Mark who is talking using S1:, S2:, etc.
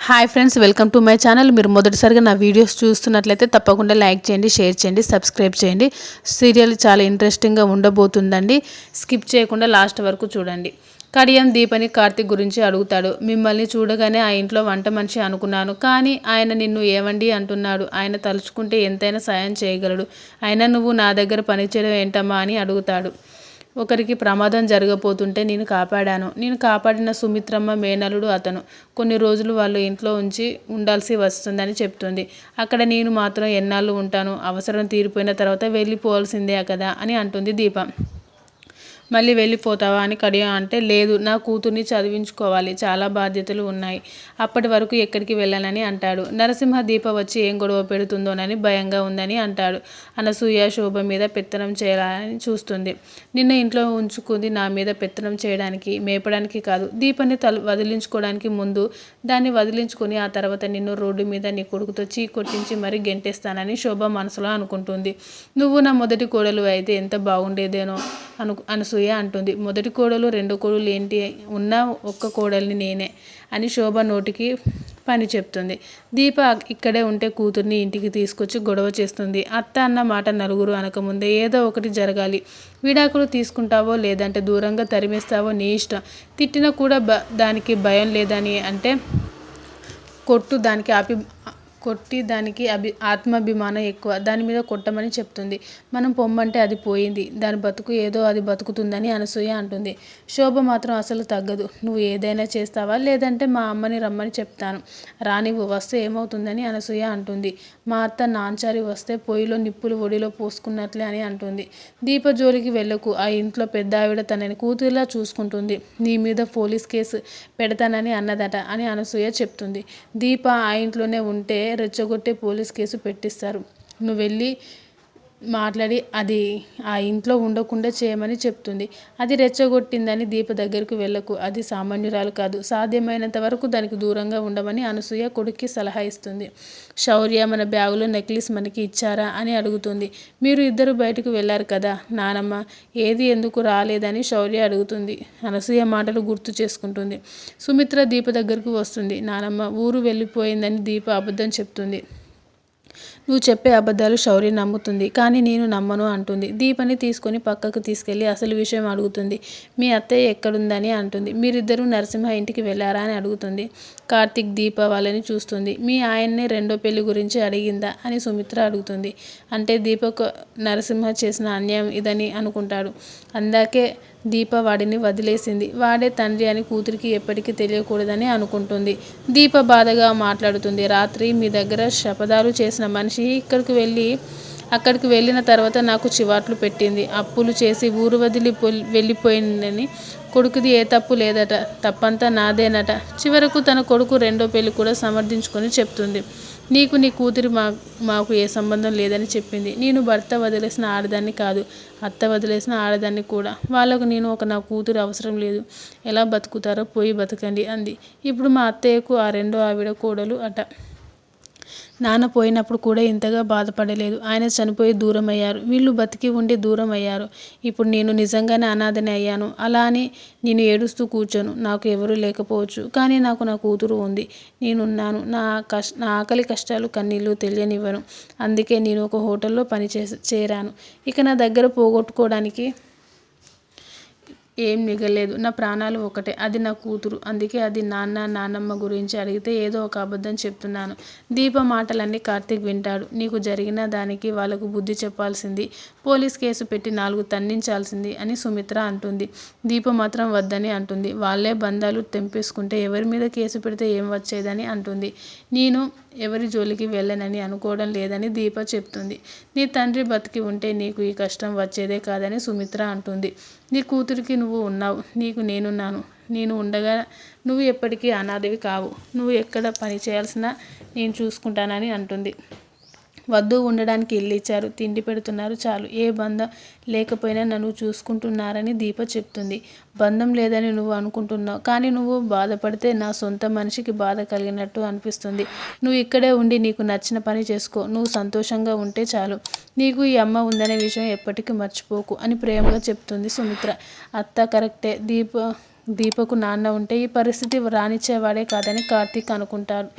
S1: Hi friends, welcome to my channel. మీరు మొదటిసారిగా నా వీడియోస్ చూస్తున్నట్లయితే తప్పకుండా లైక్ చేయండి, షేర్ చేయండి, సబ్స్క్రైబ్ చేయండి. సీరియల్ చాలా ఇంట్రెస్టింగ్గా ఉండబోతుందండి. స్కిప్ చేయకుండా లాస్ట్ వరకు చూడండి. కడియం దీపని కార్తీక్ గురించి అడుగుతాడు. మిమ్మల్ని చూడగానే ఆ ఇంట్లో వంట మనిషి అనుకున్నాను, కానీ ఆయన నిన్ను ఏవండి అంటున్నాడు. ఆయన తలుచుకుంటే ఎంతైనా సాయం చేయగలడు. అయినా నువ్వు నా దగ్గర పనిచేయడం ఏంటమ్మా అని అడుగుతాడు. ఒకరికి ప్రమాదం జరగబోతుంటే నేను కాపాడిన సుమిత్రమ్మ మేనలుడు అతను. కొన్ని రోజులు వాళ్ళు ఇంట్లో ఉండాల్సి వస్తుందని చెప్తుంది. అక్కడ నేను మాత్రం ఎన్నాళ్ళు ఉంటాను? అవసరం తీరిపోయిన తర్వాత వెళ్ళిపోవాల్సిందే కదా అని అంటుంది దీప. మళ్ళీ వెళ్ళిపోతావా అని కడియం అంటే, లేదు, నా కూతుర్ని చదివించుకోవాలి, చాలా బాధ్యతలు ఉన్నాయి, అప్పటి వరకు ఎక్కడికి వెళ్ళానని అంటాడు. నరసింహ దీప వచ్చి ఏం గొడవ పెడుతుందోనని భయంగా ఉందని అంటాడు. అనసూయ శోభ మీద పెత్తనం చేయాలని చూస్తుంది. నిన్న ఇంట్లో ఉంచుకుంది నా మీద పెత్తనం చేయడానికి, మేపడానికి కాదు. దీపని వదిలించుకోవడానికి ముందు దాన్ని వదిలించుకొని ఆ తర్వాత నిన్ను రోడ్డు మీద నీ కొడుకుతో కొట్టించి మరీ గెంటేస్తానని శోభ మనసులో అనుకుంటుంది. నువ్వు నా మొదటి కోడలు అయితే ఎంత బాగుండేదేనో అనసూయ అంటుంది. మొదటి కోడలు రెండో కోడలు ఏంటి, ఉన్న ఒక్క కోడల్ని నేనే అని శోభ నోటికి పని చెప్తుంది. దీప ఇక్కడే ఉంటే కూతుర్ని ఇంటికి తీసుకొచ్చి గొడవ చేస్తుంది. అత్త అన్న మాట నలుగురు అనకముందే ఏదో ఒకటి జరగాలి. విడాకులు తీసుకుంటావో లేదంటే దూరంగా తరిమేస్తావో నీ ఇష్టం. తిట్టినా కూడా దానికి భయం లేదని అంటే దానికి ఆత్మాభిమానం ఎక్కువ, దాని మీద కొట్టమని చెప్తుంది. మనం పొమ్మంటే అది పోయింది, దాని బతుకు ఏదో అది బతుకుతుందని అనసూయ అంటుంది. శోభ మాత్రం అసలు తగ్గదు. నువ్వు ఏదైనా చేస్తావా లేదంటే మా అమ్మని రమ్మని చెప్తాను, రానివ్వు, వస్తే ఏమవుతుందని అనసూయ అంటుంది. మా అత్త నాంచారి వస్తే పొయ్యిలో నిప్పులు ఒడిలో పోసుకున్నట్లే అని అంటుంది. దీప జోలికి వెళ్ళకు, ఆ ఇంట్లో పెద్ద ఆవిడ తనని కూతురిలా చూసుకుంటుంది, నీ మీద పోలీస్ కేసు పెడతానని అన్నదట అని అనసూయ చెప్తుంది. దీప ఆ ఇంట్లోనే ఉంటే రెచ్చగొట్టే పోలీస్ కేసు పెట్టిస్తారు. నువ్వు వెళ్ళి మాట్లాడి అది ఆ ఇంట్లో ఉండకుండా చేయమని చెప్తుంది. అది రెచ్చగొట్టిందని దీప దగ్గరకు వెళ్ళకు, అది సామాన్యురాలు కాదు, సాధ్యమైనంత వరకు దానికి దూరంగా ఉండమని అనసూయ కొడుక్కి సలహా ఇస్తుంది. శౌర్య, మన బ్యాగులో నెక్లెస్ మనకి ఇచ్చారా అని అడుగుతుంది. మీరు ఇద్దరు బయటకు వెళ్ళారు కదా నానమ్మ, ఏది ఎందుకు రాలేదని శౌర్య అడుగుతుంది. అనసూయ మాటలు గుర్తు చేసుకుంటుంది. సుమిత్ర దీప దగ్గరకు వస్తుంది. నానమ్మ ఊరు వెళ్ళిపోయిందని దీప అబద్ధం చెప్తుంది. నువ్వు చెప్పే అబద్ధాలు శౌర్య నమ్ముతుంది, కానీ నేను నమ్మను అంటుంది. దీపని తీసుకొని పక్కకు తీసుకెళ్ళి అసలు విషయం అడుగుతుంది. మీ అత్తయ్య ఎక్కడుందని అంటుంది. మీరిద్దరూ నరసింహ ఇంటికి వెళ్ళారా అని అడుగుతుంది. కార్తీక్ దీప వాళ్ళని చూస్తుంది. మీ ఆయన్నే రెండో పెళ్లి గురించి అడిగిందా అని సుమిత్ర అడుగుతుంది. అంటే దీపకు నరసింహ చేసిన అన్యాయం ఇదని అనుకుంటాడు. అందాకే దీప వాడిని వదిలేసింది. వాడే తండ్రి అని కూతురికి ఎప్పటికీ తెలియకూడదని అనుకుంటుంది. దీప బాధగా మాట్లాడుతుంది. రాత్రి మీ దగ్గర శపథాలు చేసిన మనిషి అక్కడికి వెళ్ళిన తర్వాత నాకు చివాట్లు పెట్టింది. అప్పులు చేసి ఊరు వదిలి వెళ్ళిపోయిందని. కొడుకుది ఏ తప్పు లేదట, తప్పంతా నాదేనట. చివరకు తన కొడుకు రెండో పెళ్లి కూడా సమర్థించుకొని చెప్తుంది. నీకు నీ కూతురి మాకు ఏ సంబంధం లేదని చెప్పింది. నేను భర్త వదిలేసిన ఆడదాన్ని కాదు, అత్త వదిలేసిన ఆడదాన్ని కూడా. వాళ్ళకు నా కూతురు అవసరం లేదు. ఎలా బతుకుతారో పోయి బతకండి అంది. ఇప్పుడు మా అత్తయ్యకు ఆ రెండో ఆవిడ కోడలు అట. నాన్న పోయినప్పుడు కూడా ఇంతగా బాధపడలేదు. ఆయన చనిపోయి దూరం అయ్యారు, వీళ్ళు బతికి ఉండి దూరం అయ్యారు. ఇప్పుడు నేను నిజంగానే అనాథని అయ్యాను. అలా అని నేను ఏడుస్తూ కూర్చోను. నాకు ఎవరూ లేకపోవచ్చు, కానీ నాకు నా కూతురు ఉంది, నేనున్నాను. నా ఆకలి కష్టాలు కన్నీళ్ళు తెలియనివ్వను. అందుకే నేను ఒక హోటల్లో చేరాను. ఇక నా దగ్గర పోగొట్టుకోవడానికి ఏం మిగలేదు. నా ప్రాణాలు ఒకటే, అది నా కూతురు. అందుకే అది నాన్నమ్మ గురించి అడిగితే ఏదో ఒక అబద్ధం చెప్తున్నాను. దీప మాటలన్నీ కార్తీక్ వింటాడు. నీకు జరిగిన దానికి వాళ్లకు బుద్ధి చెప్పాల్సింది, పోలీస్ కేసు పెట్టి 4 తన్నించాల్సింది అని సుమిత్ర అంటుంది. దీప మాత్రం వద్దని అంటుంది. వాళ్ళే బంధాలు తెంపేసుకుంటే ఎవరి మీద కేసు పెడితే ఏం వచ్చేదని అంటుంది. నేను ఎవరి జోలికి వెళ్ళనని అనుకోవడం లేదని దీప చెప్తుంది. నీ తండ్రి బతికి ఉంటే నీకు ఈ కష్టం వచ్చేదే కాదని సుమిత్ర అంటుంది. నీ కూతురికి నువ్వు ఉన్నావు, నీకు నేనున్నాను. నేను ఉండగా నువ్వు ఎప్పటికీ అనాథవి కావు. నువ్వు ఎక్కడ పని చేయాల్సినా నేను చూసుకుంటానని అంటుంది. వద్దు, ఉండడానికి ఇల్లు ఇచ్చారు, తిండి పెడుతున్నారు, చాలు. ఏ బంధం లేకపోయినా నన్ను చూసుకుంటున్నారని దీప చెప్తుంది. బంధం లేదని నువ్వు అనుకుంటున్నావు, కానీ నువ్వు బాధపడితే నా సొంత మనిషికి బాధ కలిగినట్టు అనిపిస్తుంది. నువ్వు ఇక్కడే ఉండి నీకు నచ్చిన పని చేసుకో, నువ్వు సంతోషంగా ఉంటే చాలు. నీకు ఈ అమ్మ ఉందనే విషయం ఎప్పటికీ మర్చిపోకు అని ప్రేమగా చెప్తుంది సుమిత్ర. అత్త కరెక్టే, దీప దీపకు నాన్న ఉంటే ఈ పరిస్థితి రానిచ్చేవాడే కాదని కార్తీక్ అనుకుంటాడు.